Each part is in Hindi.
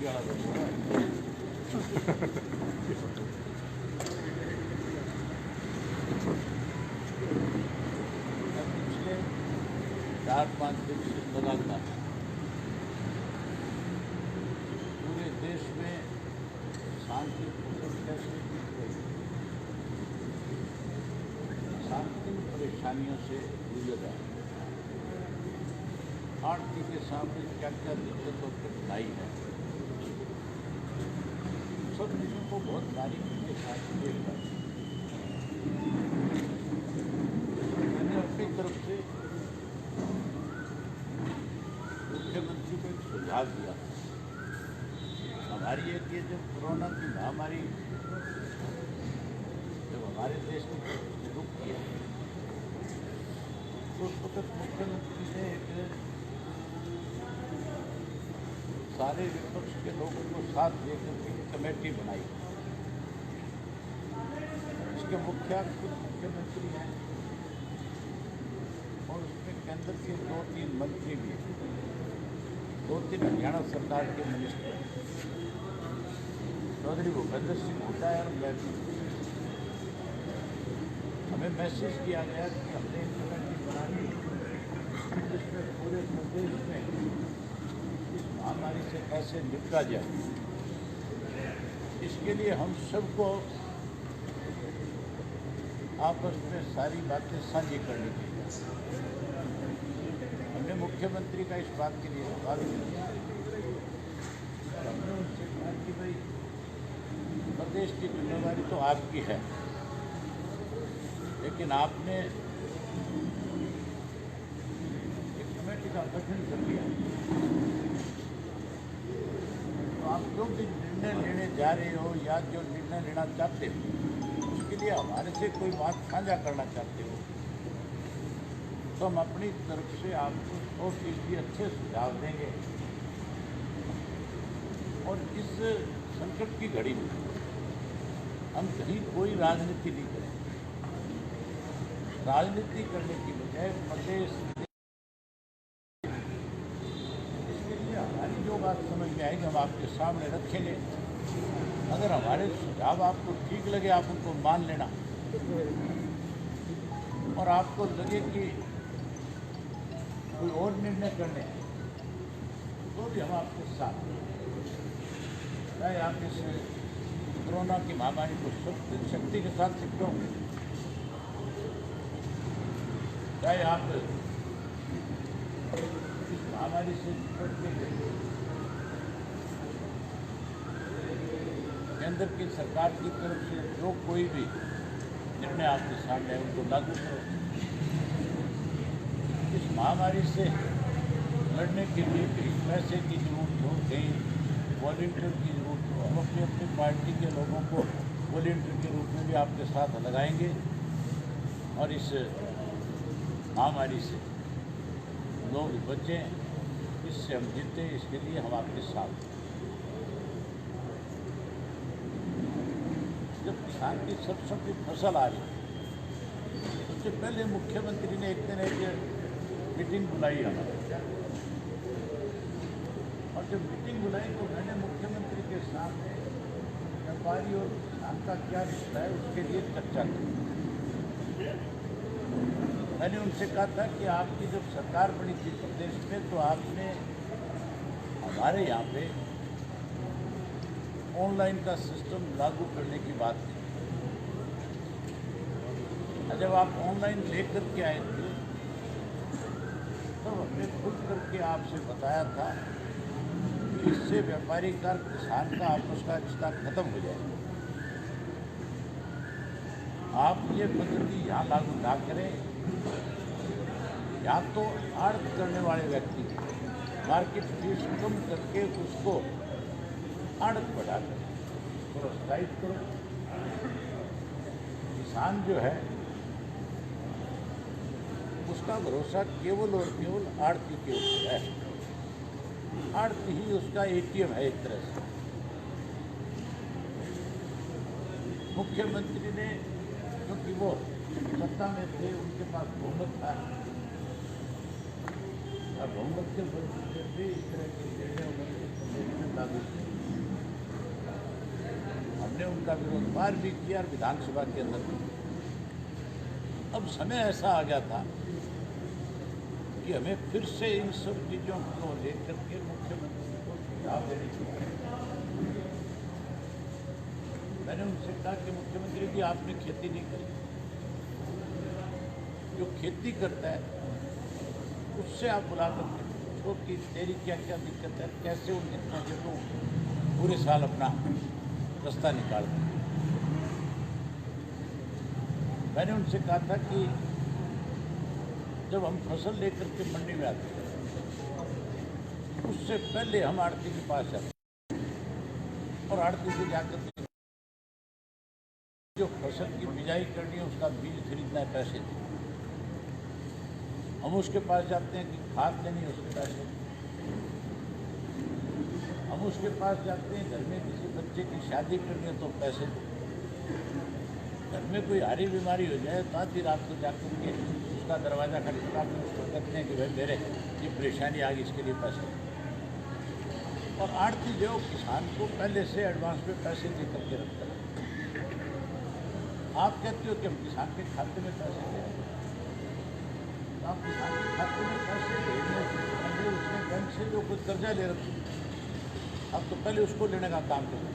वाला पिछले 4-5 दिन से लगातार पूरे देश में शांति कैसे शांति परेशानियों से गुजरा। आरती के सामने क्या क्या दिक्कत और कठिनाई है, सब चीज़ों को बहुत बारीकी के साथ देखा। मैंने अपनी तरफ से मुख्यमंत्री को एक सुझाव दिया। हमारी एक ये जब कोरोना की महामारी जब हमारे देश की रुक किया तो उस वक्त मुख्यमंत्री ने एक सारे विपक्ष के लोगों को साथ लेकर के कमेटी बनाई। इसके मुखिया खुद मुख्यमंत्री हैं और उसमें केंद्र के 2-3 मंत्री भी हैं, 2-3 हरियाणा सरकार के मिनिस्टर चौधरी भूपेंद्र सिंह हुड्डा और मैं भी। हमें मैसेज किया गया कि हमने एक कमेटी बनानी जिसमें पूरे प्रदेश में इस महामारी से कैसे निपटा जाए, इसके लिए हम सबको आपस में सारी बातें साझी करनी चाहिए। हमने मुख्यमंत्री का इस बात के लिए स्वागत किया। हमने उनसे कहा कि भाई प्रदेश की जिम्मेदारी तो आपकी है, लेकिन आपने एक कमेटी का गठन कर दिया, तो आप जो भी निर्णय लेने जा रहे हो या जो निर्णय लेना चाहते हो उसके लिए हमारे से कोई बात साझा करना चाहते हो तो हम अपनी तरफ से आपको 100% अच्छे सुझाव देंगे। और इस संकट की घड़ी में हम कहीं कोई राजनीति नहीं करें। राजनीति करने की बजाय प्रदेश इसके लिए हमारी जो बात समझ में आएगी हम आपके सामने रखेंगे। अगर हमारे सुझाव आपको ठीक लगे आप उनको मान लेना, और आपको लगे कि कोई और निर्णय करने तो भी हम आपके साथ, चाहे आप इस कोरोना की महामारी को शक्ति के साथ निपटो, चाहे आप इस महामारी से निपटने के लिए केंद्र की सरकार की तरफ से जो कोई भी निर्णय आपके सामने है उनको लागू करो। इस महामारी से लड़ने के लिए कहीं पैसे की जरूरत हो, कहीं वॉलंटियर की जरूरत हो, हम अपनी अपनी पार्टी के लोगों को वॉलंटियर के रूप में भी आपके साथ लगाएंगे और इस महामारी से लोग बचें, इससे हम जीतें, इसके लिए हम आपके साथ। जब किसान की सरसों की फसल आ रही उससे पहले मुख्यमंत्री ने एक दिन एक मीटिंग बुलाई हमारे, और जब मीटिंग बुलाई तो मैंने मुख्यमंत्री के सामने व्यापारी और किसान का क्या रिश्ता है उसके लिए चर्चा की। मैंने उनसे कहा था कि आपकी जब सरकार बनी थी प्रदेश में तो आपने हमारे यहाँ पे ऑनलाइन का सिस्टम लागू करने की बात की। जब आप ऑनलाइन लेकर के आए थे तो हमने खुद करके आपसे बताया था कि इससे व्यापारी का किसान का आपस का रिश्ता खत्म हो जाएगा। आप ये पद्धति यहाँ लागू ना करें, या तो आड़त करने वाले व्यक्ति मार्केट फीस कम करके उसको आड़त बढ़ा कर प्रोत्साहित करो। किसान जो है उसका भरोसा केवल और केवल आड़ती के ऊपर है। आड़ती ही उसका ATM है एक तरह से। मुख्यमंत्री ने क्योंकि वो सत्ता में थे, उनके पास बहुमत था, और बहुमत के बल पे इस तरह के निर्णय उन्होंने लागू किए। हमने उनका विरोध बाहर भी किया और विधानसभा के अंदर भी। अब समय ऐसा आ गया था कि हमें फिर से इन सब चीज़ों को लेकर के मुख्यमंत्री को सुझाव देने चाहिए। मैंने उनसे कहा कि मुख्यमंत्री जी आपने खेती नहीं करी, जो खेती करता है उससे आप बुला करके पूछो कि तेरी क्या क्या दिक्कत है, कैसे उन इतना जो पूरे साल अपना रास्ता निकालते हैं। मैंने उनसे कहा था कि जब हम फसल लेकर के मंडी में आते हैं उससे पहले हम आड़ती के पास जाते हैं और आड़ती से जाकर के जो फसल की बिजाई करनी है उसका बीज खरीदना है, पैसे दें। हम उसके पास जाते हैं कि खाद लेनी है, उसके पैसे दें। हम उसके पास जाते हैं घर में किसी बच्चे की शादी करनी है तो पैसे दें। घर में कोई हारी बीमारी हो जाए तो आधी रात को जाकर के उसका दरवाज़ा खटखटा के उसको कहते हैं कि भाई मेरे ये परेशानी आ गई, इसके लिए पैसे दें। और आड़ती जो किसान को पहले से एडवांस में पैसे दे करके रखता है। आप कहते हो कि हम किसान के खाते में पैसे दें, तो आप किसान के खाते में पैसे भेजने से पहले उसने बैंक से जो कुछ कर्जा ले रखा अब तो पहले उसको लेने का काम करें।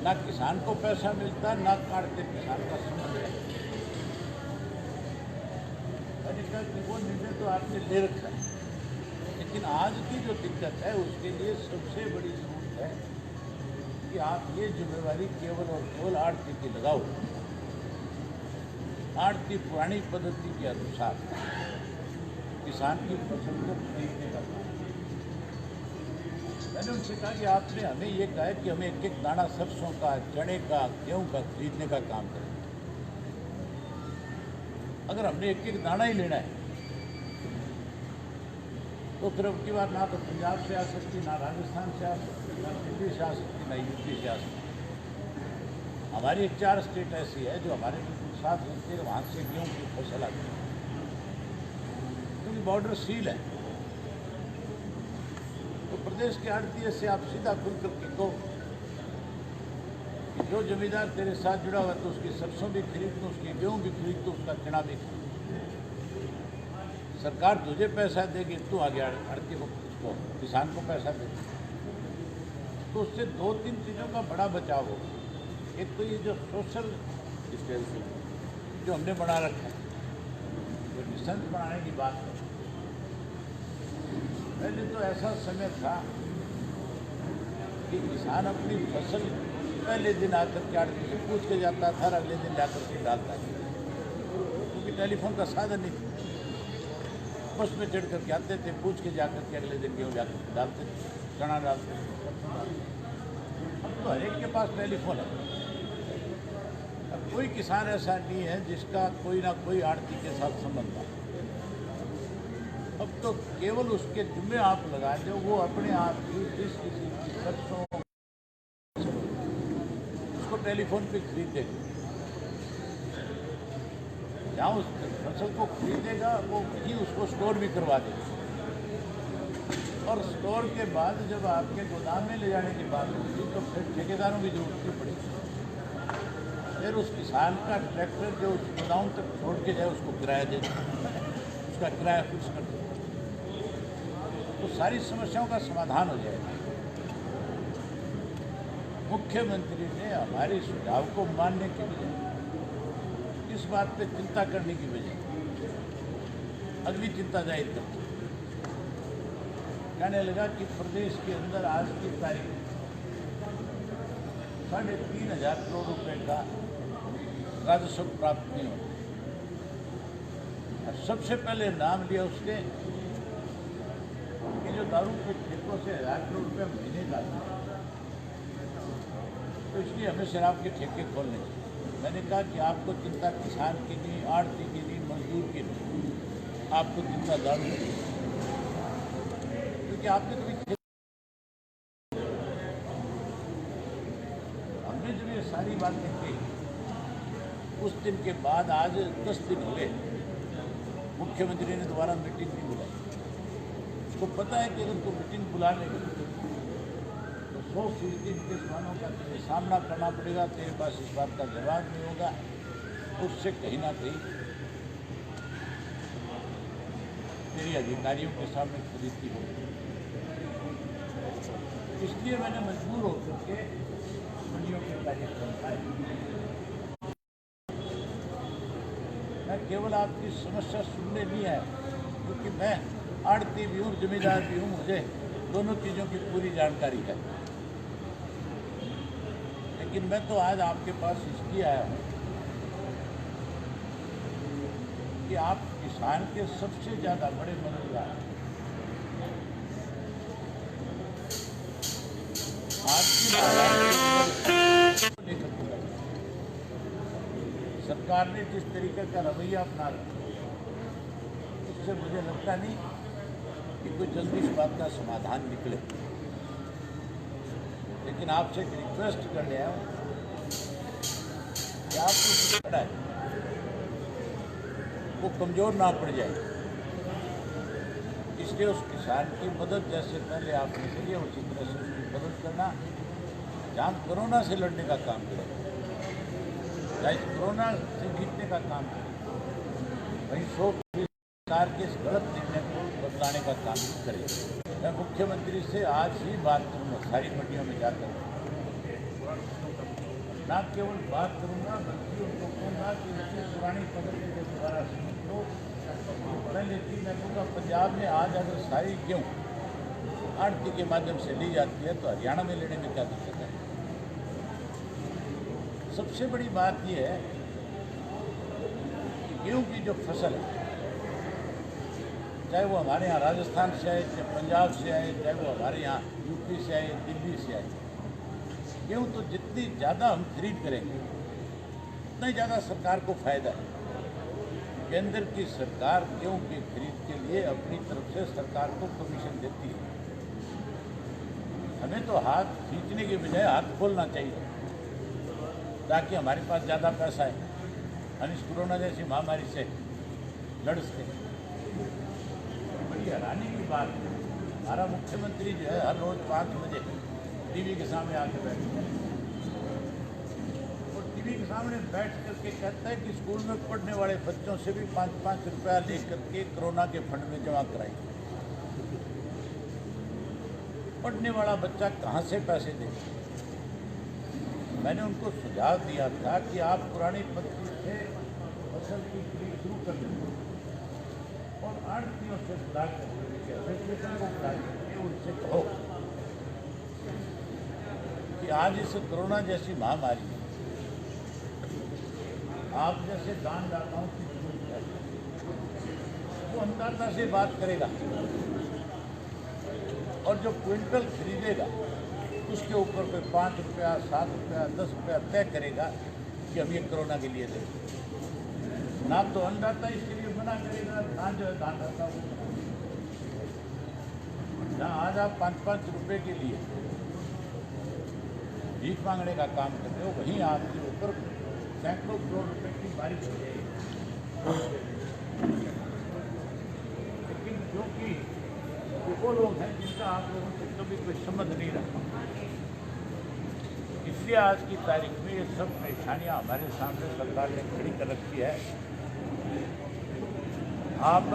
ना किसान को पैसा मिलता, ना काटते किसान का समझ है। मैंने कहा कि वो निर्णय तो आपने ले रखा है, लेकिन आज की जो दिक्कत है उसके लिए सबसे बड़ी जरूरत है कि आप ये जिम्मेवारी केवल और केवल आड़ती की लगाओ। आड़ती पुरानी पद्धति के अनुसार किसान की फसल को खरीदने का काम। मैंने उनसे कहा कि आपने हमें ये कहा है कि हमें एक एक दाना सरसों का, चने का, गेहूं का खरीदने का काम करें। अगर हमने एक एक दाना ही लेना है तो फिर अब की बार ना तो पंजाब से आ सकती, ना राजस्थान से आ सकती, ना दिल्ली से आ सकती, ना यूपी से आ सकती। हमारी 4 स्टेट ऐसी है जो हमारे बिल्कुल साथ रहती है, वहाँ से गेहूँ की फसल आती है क्योंकि बॉर्डर सील है। तो प्रदेश के आड़तीय से आप सीधा खुल करके कहो कि जो जमींदार तेरे साथ जुड़ा हुआ है तो उसकी सरसों भी खरीद दो, उसकी गेहूँ भी खरीद दो, उसका चना भी खरीद दो। सरकार तुझे पैसा देगी, तू आगे आड़ती को उसको किसान को पैसा दे। तो उससे 2-3 चीज़ों का बड़ा बचाव होगा। एक तो ये जो सोशल डिस्टेंसिंग जो हमने बना रखा है, जो डिस्टेंस बनाने की बात है, पहले तो ऐसा समय था कि किसान अपनी फसल पहले दिन आकर के आड़ती से पूछ के जाता था और अगले दिन जाकर के डालता था, क्योंकि टेलीफोन का साधन नहीं था। बस में चढ़ करके आते थे, पूछ के जाकर के अगले दिन गेहूँ जाकर के डालते थे, चना डालते थे। अब तो हर एक के पास टेलीफोन है। अब कोई किसान ऐसा नहीं है जिसका कोई ना कोई आड़ती के साथ संबंध है। अब तो केवल उसके जिम्मे आप लगा दो, वो अपने आप ही जिस किसी की सरसों उसको टेलीफोन पे खरीद देगा। जहाँ उस फसल को खरीदेगा वो ही उसको स्टोर भी करवा देगा, और स्टोर के बाद जब आपके गोदाम में ले जाने की बात होगी तो फिर ठेकेदारों की जरूरत नहीं पड़ेगी। फिर उस किसान का ट्रैक्टर जो उस गोदाम तक छोड़ के जाए उसको किराया दे दे, उसका किराया फिक्स कर दे, तो सारी समस्याओं का समाधान हो जाएगा। मुख्यमंत्री ने हमारे सुझाव को मानने के बजाय इस बात पे चिंता करने की बजाय अगली चिंता जाहिर करते कहने लगा कि प्रदेश के अंदर आज की तारीख 3,500 करोड़ रुपए का राजस्व प्राप्त नहीं होता। और सबसे पहले नाम लिया उसने कि जो दारू के ठेकों से 1,000 करोड़ रुपये महीने का, तो इसलिए हमें शराब के ठेके खोलने चाहिए। मैंने कहा कि आपको चिंता किसान की नहीं, आड़ती की नहीं, मजदूर की नहीं, आपको चिंता दारू की, क्योंकि आपने कभी हमने जब ये सारी बातें की उस दिन के बाद आज 10 दिन हो गए, मुख्यमंत्री ने दोबारा मीटिंग नहीं बुलाई। उसको पता है कि अगर तो मीटिंग बुला लेगा तो 100% इनके सवालों का तुझे सामना करना पड़ेगा। तेरे पास इस बात का जवाब नहीं होगा। उससे कहीं ना कहीं तेरी अधिकारियों के सामने फजीती होगी। इसलिए मैंने मजबूर होकर के मंडियों के कार्यक्रम लाए। मैं केवल आपकी समस्या सुनने नहीं आया, क्योंकि मैं आड़ती भी हूँ, जिम्मेदार भी हूँ, मुझे दोनों चीज़ों की पूरी जानकारी है। लेकिन मैं तो आज आपके पास इसलिए आया हूँ कि आप किसान के सबसे ज़्यादा बड़े मददगार हैं। सरकार ने जिस तरीके का रवैया अपना रखा, उससे मुझे लगता नहीं कि कोई जल्दी इस बात का समाधान निकले। लेकिन आपसे एक रिक्वेस्ट करने आया हूँ कि आपको खड़ा है वो कमज़ोर ना पड़ जाए। इसलिए उस किसान की मदद जैसे पहले आपने करी है उसी तरह से उसकी मदद करना। जहाँ कोरोना से लड़ने का काम करें, चाहे कोरोना से जीतने का काम करें, वहीं 100% सरकार के इस गलत निर्णय को बदलाने का काम भी करें। मैं मुख्यमंत्री से आज ही बात करूँगा, सारी मंडियों में जाकर ना केवल बात करूँगा बल्कि उनको कहूँगा कि उनकी पुरानी पद्धति के द्वारा तो पहले थी। मैं कहूँगा पंजाब में आज अगर सारी गेहूँ आड़ती के माध्यम से ली जाती है तो हरियाणा में लेने में क्या दिक्कत है। सबसे बड़ी बात यह है कि गेहूँ की जो फसल है, चाहे वो हमारे यहाँ राजस्थान से आए, चाहे पंजाब से आए, चाहे वो हमारे यहाँ यूपी से आए, दिल्ली से आए, गेहूँ तो जितनी ज़्यादा हम खरीद करेंगे उतना ही ज़्यादा सरकार को फायदा है। केंद्र की सरकार गेहूँ की खरीद के लिए अपनी तरफ से सरकार को कमीशन देती है। हमें तो हाथ खींचने के बजाय हाथ खोलना चाहिए ताकि हमारे पास ज़्यादा पैसा है, हम इस कोरोना जैसी महामारी से लड़ सकें। बड़ी हैरानी की बात है, हमारा मुख्यमंत्री जो है हर रोज़ 5 बजे टीवी के सामने आके बैठते हैं और टीवी के सामने बैठ करके कहता है कि स्कूल में पढ़ने वाले बच्चों से भी 5-5 रुपया ले करके कोरोना के फंड में जमा कराएंगे। पढ़ने वाला बच्चा कहाँ से पैसे देगा? मैंने उनको सुझाव दिया था कि आप पुरानी पद्धति से फसल की खरीद शुरू कर दें और आड़तियों से बुला करके एसोसिएशन को बुला करके उनसे कहो कि आज इस कोरोना जैसी महामारी में आप जैसे दानदाताओं की जरूरत है। वो अंतरता से बात करेगा और जो क्विंटल खरीदेगा उसके ऊपर कोई 5 रुपया, 7 रुपया, 10 रुपया तय करेगा कि हम ये कोरोना के लिए दें। ना तो अन्नदाता इसके लिए मना करेगा, ना जो है दानदाता वो। जहाँ आज आप 5-5 रुपये के लिए भीख मांगने का काम कर रहे हो, वहीं आपके ऊपर सैकड़ों करोड़ रुपए की बारिश हो जाएगी। लेकिन जो कि वो लोग हैं जिनका आप लोगों से कभी कोई संबंध नहीं रखा, इसलिए आज की तारीख में ये सब परेशानियां हमारे सामने सरकार ने खड़ी कर रखी है। आप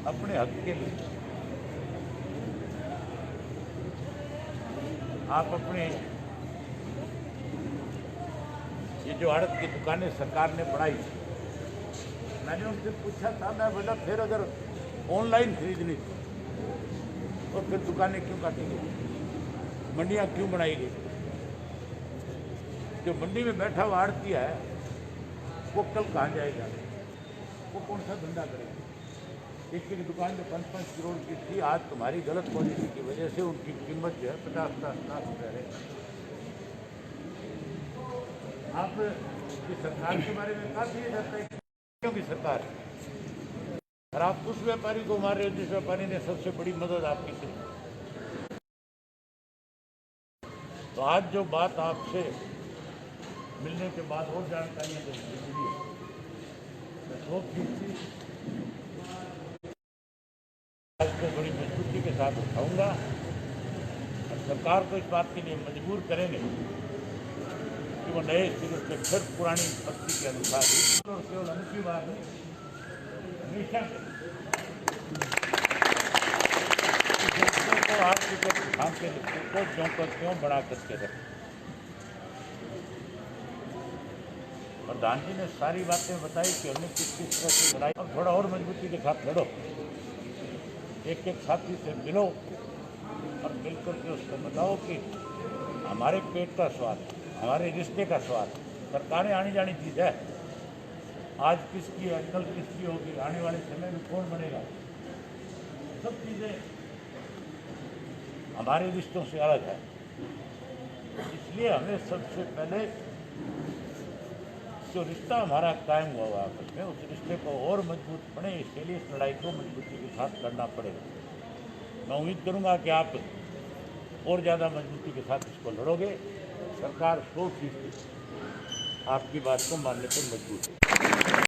अपने हक के लिए आप अपने ये जो आड़त की दुकानें सरकार ने बढ़ाई, मैंने उनसे पूछा था, मैं बोला फिर अगर ऑनलाइन खरीदनी थी तो फिर दुकानें क्यों काटेंगे, मंडियाँ क्यों बनाई गई? जो मंडी में बैठा हुआ आड़ती है वो कल कहाँ जाएगा? वो कौन सा धंधा करेगा? एक दुकान जो 5-5 करोड़ की थी, आज तुम्हारी गलत पॉलिसी की वजह से उनकी कीमत जो है 50-50 लाख रुपये है। आप की सरकार के बारे में काफी ये जाता है क्योंकि सरकार है और आप उस व्यापारी को मार रहे हो जिस व्यापारी ने सबसे बड़ी मदद आपकी की। तो आज जो बात आपसे मिलने के बाद और जानकारियाँ मिली, मैं 100% आज को बड़ी मजबूती के साथ उठाऊंगा और सरकार को इस बात के लिए मजबूर करेंगे कि वो नए सिरे से फिर पुरानी पत्ती के अनुसार ही और केवल उनकी बात नहीं, हमेशा को आपके धाम के रिश्ते को क्यों कर क्यों बना करके रखें। प्रधान जी ने सारी बातें बताई कि हमने किस किस तरह से लड़ाई, अब थोड़ा और मजबूती के साथ लड़ो, एक एक साथी से मिलो और मिलकर के उसको बताओ कि हमारे पेट का स्वाद, हमारे रिश्ते का स्वाद, सरकारें आनी जानी चीज़ है। आज किसकी है, कल किसकी होगी, आने वाले समय में कौन बनेगा, सब चीज़ें हमारे रिश्तों से अलग है। इसलिए हमें सबसे पहले जो रिश्ता हमारा कायम हुआ हुआ आपस में, उस रिश्ते को और मजबूत बने, इसके लिए इस लड़ाई को मजबूती के साथ करना पड़ेगा। मैं उम्मीद करूंगा कि आप और ज़्यादा मजबूती के साथ इसको लड़ोगे। सरकार 100% आपकी बात को मानने पर मजबूर है।